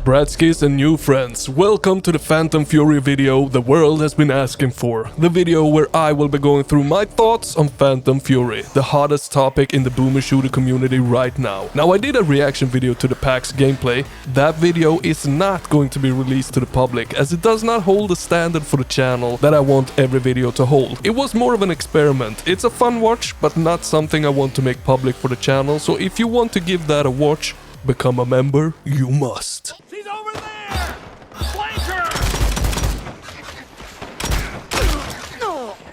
Bratskis and new friends, welcome to the Phantom Fury video the world has been asking for. The video where I will be going through my thoughts on Phantom Fury, the hottest topic in the boomer shooter community right now. Now I did a reaction video to the PAX gameplay. That video is not going to be released to the public as it does not hold the standard for the channel that I want every video to hold. It was more of an experiment. It's a fun watch, but not something I want to make public for the channel, so if you want to give that a watch, become a member, you must. She's over there! Flank her!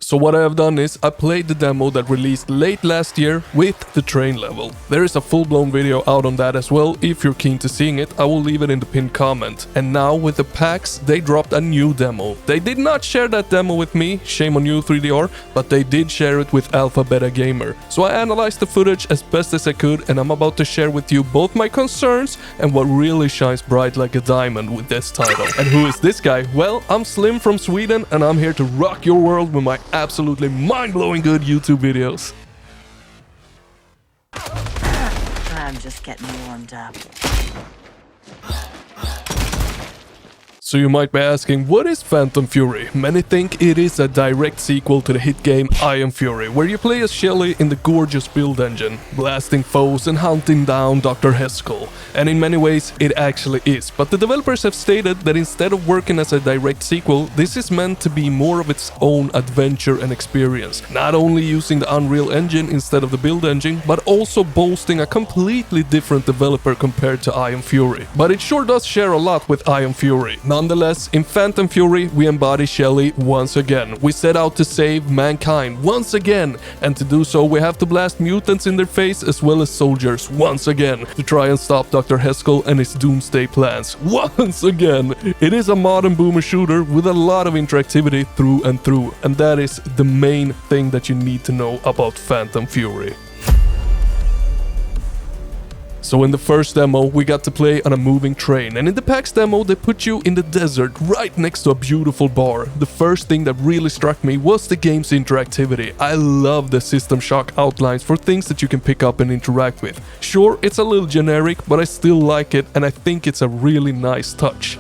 So what I have done is I played the demo that released late last year with the train level. There is a full-blown video out on that as well. If you're keen to seeing it, I will leave it in the pinned comment. And now with the PAX, they dropped a new demo. They did not share that demo with me, shame on you 3DR, but they did share it with Alpha Beta Gamer. So I analyzed the footage as best as I could, and I'm about to share with you both my concerns and what really shines bright like a diamond with this title. And who is this guy? Well, I'm Slim from Sweden, and I'm here to rock your world with my absolutely mind-blowing good YouTube videos. I'm just getting warmed up. So you might be asking, what is Phantom Fury? Many think it is a direct sequel to the hit game I Am Fury, where you play as Shelly in the gorgeous build engine, blasting foes and hunting down Dr. Haskell. And in many ways, it actually is. But the developers have stated that instead of working as a direct sequel, this is meant to be more of its own adventure and experience. Not only using the Unreal Engine instead of the build engine, but also boasting a completely different developer compared to I Am Fury. But it sure does share a lot with I Am Fury. Nonetheless, in Phantom Fury, we embody Shelly once again. We set out to save mankind once again, and to do so we have to blast mutants in their face as well as soldiers once again to try and stop Dr. Haskell and his doomsday plans once again. It is a modern boomer shooter with a lot of interactivity through and through, and that is the main thing that you need to know about Phantom Fury. So in the first demo, we got to play on a moving train, and in the PAX demo, they put you in the desert right next to a beautiful bar. The first thing that really struck me was the game's interactivity. I love the System Shock outlines for things that you can pick up and interact with. Sure, it's a little generic, but I still like it, and I think it's a really nice touch.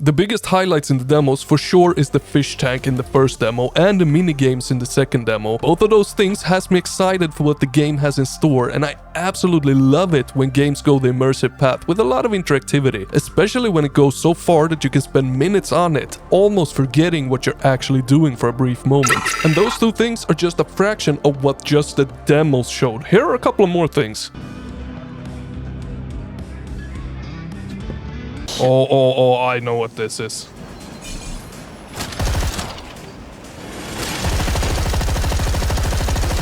The biggest highlights in the demos for sure is the fish tank in the first demo and the minigames in the second demo. Both of those things has me excited for what the game has in store, and I absolutely love it when games go the immersive path with a lot of interactivity, especially when it goes so far that you can spend minutes on it, almost forgetting what you're actually doing for a brief moment. And those two things are just a fraction of what just the demos showed. Here are a couple of more things. Oh, I know what this is.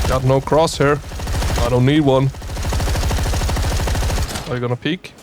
Got no crosshair. I don't need one. Are you gonna peek?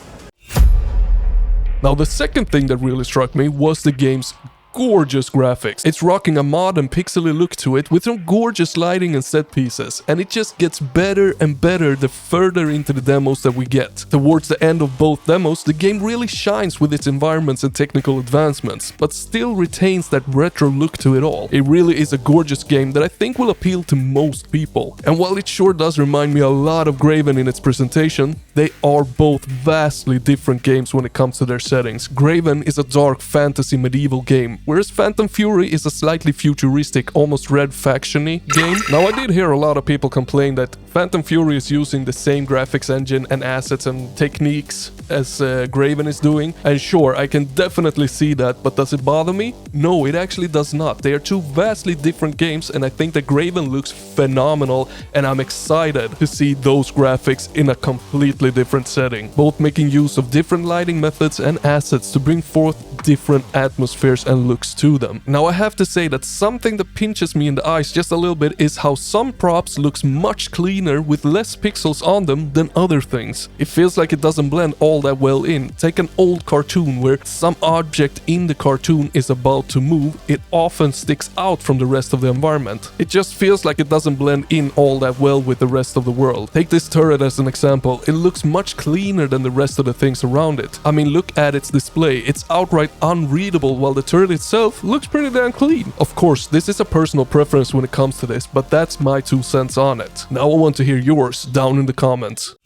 Now the second thing that really struck me was the game's gorgeous graphics. It's rocking a modern pixely look to it with some gorgeous lighting and set pieces, and it just gets better and better the further into the demos that we get. Towards the end of both demos, the game really shines with its environments and technical advancements, but still retains that retro look to it all. It really is a gorgeous game that I think will appeal to most people. And while it sure does remind me a lot of Graven in its presentation, they are both vastly different games when it comes to their settings. Graven is a dark fantasy medieval game, whereas Phantom Fury is a slightly futuristic, almost Red Faction-y game. Now I did hear a lot of people complain that Phantom Fury is using the same graphics engine and assets and techniques as Graven is doing, and sure, I can definitely see that, but does it bother me? No, it actually does not. They are two vastly different games, and I think that Graven looks phenomenal, and I'm excited to see those graphics in a completely different setting, both making use of different lighting methods and assets to bring forth different atmospheres and looks to them. Now I have to say that something that pinches me in the eyes just a little bit is how some props looks much cleaner cleaner with less pixels on them than other things. It feels like it doesn't blend all that well in. Take an old cartoon where some object in the cartoon is about to move, it often sticks out from the rest of the environment. It just feels like it doesn't blend in all that well with the rest of the world. Take this turret as an example. It looks much cleaner than the rest of the things around it. I mean, look at its display. It's outright unreadable while the turret itself looks pretty damn clean. Of course, this is a personal preference when it comes to this, but that's my 2 cents on it. Now I want to hear yours down in the comments.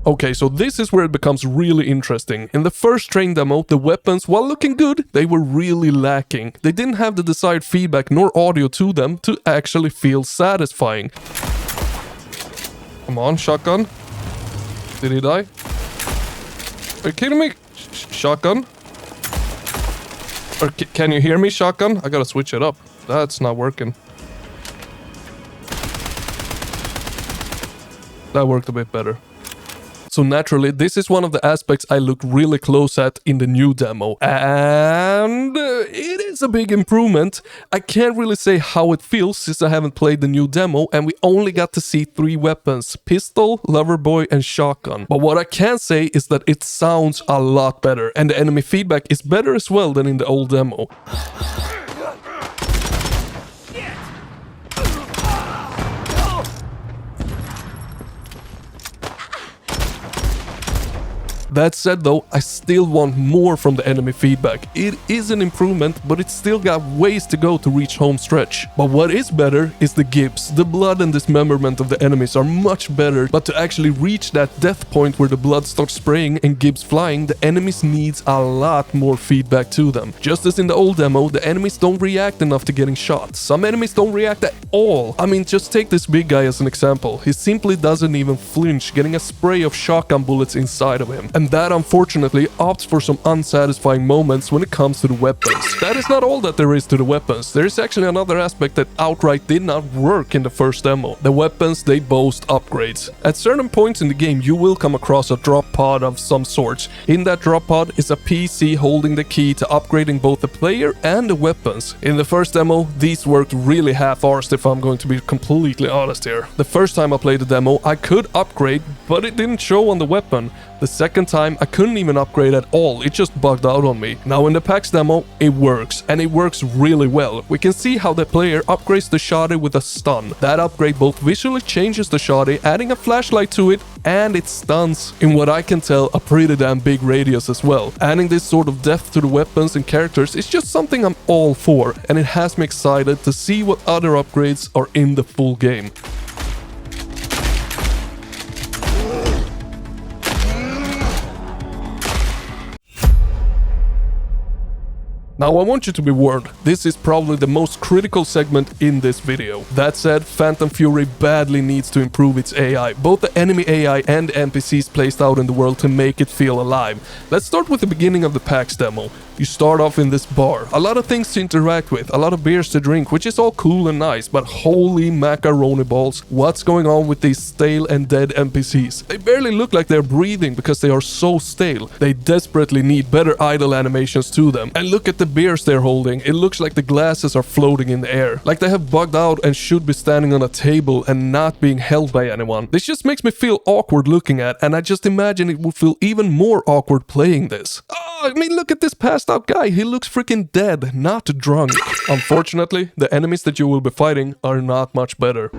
Okay, so this is where it becomes really interesting. In the first train demo, the weapons, while looking good, they were really lacking. They didn't have the desired feedback nor audio to them to actually feel satisfying. Come on, shotgun. Did he die? Are you kidding me? Shotgun? Or can you hear me, shotgun? I gotta switch it up. That's not working. That worked a bit better. So naturally, this is one of the aspects I looked really close at in the new demo. And it is a big improvement. I can't really say how it feels since I haven't played the new demo and we only got to see 3 weapons: pistol, loverboy and shotgun. But what I can say is that it sounds a lot better and the enemy feedback is better as well than in the old demo. That said though, I still want more from the enemy feedback. It is an improvement, but it's still got ways to go to reach home stretch. But what is better is the gibs. The blood and dismemberment of the enemies are much better, but to actually reach that death point where the blood starts spraying and gibs flying, the enemies needs a lot more feedback to them. Just as in the old demo, the enemies don't react enough to getting shot. Some enemies don't react at all. I mean, just take this big guy as an example. He simply doesn't even flinch, getting a spray of shotgun bullets inside of him. And that unfortunately opts for some unsatisfying moments when it comes to the weapons. That is not all that there is to the weapons. There is actually another aspect that outright did not work in the first demo. The weapons, they boast upgrades. At certain points in the game, you will come across a drop pod of some sort. In that drop pod is a PC holding the key to upgrading both the player and the weapons. In the first demo, these worked really half-arsed if I'm going to be completely honest here. The first time I played the demo, I could upgrade, but it didn't show on the weapon. The second time, I couldn't even upgrade at all, it just bugged out on me. Now in the PAX demo, it works, and it works really well. We can see how the player upgrades the shotty with a stun. That upgrade both visually changes the shotty, adding a flashlight to it, and it stuns, in what I can tell, a pretty damn big radius as well. Adding this sort of depth to the weapons and characters is just something I'm all for, and it has me excited to see what other upgrades are in the full game. Now I want you to be warned, this is probably the most critical segment in this video. That said, Phantom Fury badly needs to improve its AI, both the enemy AI and NPCs placed out in the world to make it feel alive. Let's start with the beginning of the PAX demo. You start off in this bar, a lot of things to interact with, a lot of beers to drink, which is all cool and nice, but holy macaroni balls, what's going on with these stale and dead NPCs? They barely look like they're breathing because they are so stale. They desperately need better idle animations to them. And look at the beers they're holding, it looks like the glasses are floating in the air, like they have bugged out and should be standing on a table and not being held by anyone. This just makes me feel awkward looking at, and I just imagine it would feel even more awkward playing this. I mean, look at this passed out guy, he looks freaking dead, not drunk. Unfortunately, the enemies that you will be fighting are not much better. Do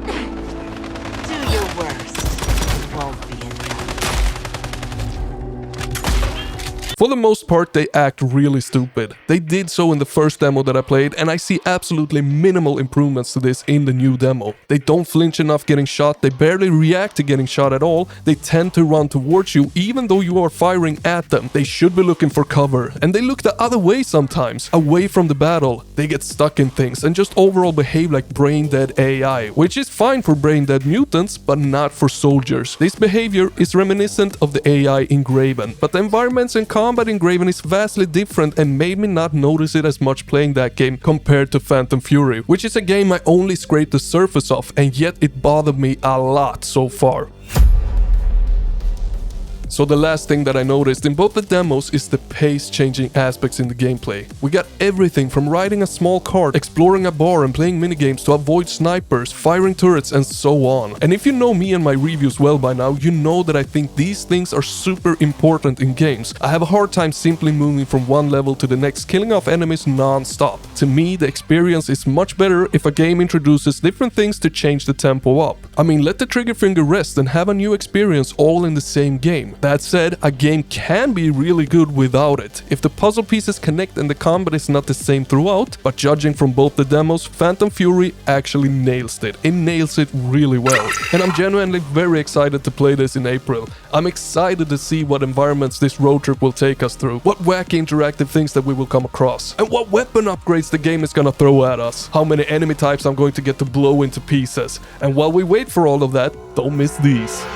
your worst. It won't be enough. For the most part, they act really stupid. They did so in the first demo that I played, and I see absolutely minimal improvements to this in the new demo. They don't flinch enough getting shot, they barely react to getting shot at all, they tend to run towards you even though you are firing at them. They should be looking for cover, and they look the other way sometimes, away from the battle. They get stuck in things and just overall behave like brain-dead AI, which is fine for brain-dead mutants, but not for soldiers. This behavior is reminiscent of the AI in Graven, but the environments and combat in Graven is vastly different and made me not notice it as much playing that game compared to Phantom Fury, which is a game I only scraped the surface of, and yet it bothered me a lot so far. So the last thing that I noticed in both the demos is the pace-changing aspects in the gameplay. We got everything from riding a small cart, exploring a bar and playing minigames to avoid snipers, firing turrets and so on. And if you know me and my reviews well by now, you know that I think these things are super important in games. I have a hard time simply moving from one level to the next, killing off enemies non-stop. To me, the experience is much better if a game introduces different things to change the tempo up. I mean, let the trigger finger rest and have a new experience all in the same game. That said, a game can be really good without it, if the puzzle pieces connect and the combat is not the same throughout, but judging from both the demos, Phantom Fury actually nails it. It nails it really well. And I'm genuinely very excited to play this in April. I'm excited to see what environments this road trip will take us through, what wacky interactive things that we will come across, and what weapon upgrades the game is gonna throw at us, how many enemy types I'm going to get to blow into pieces. And while we wait for all of that, don't miss these.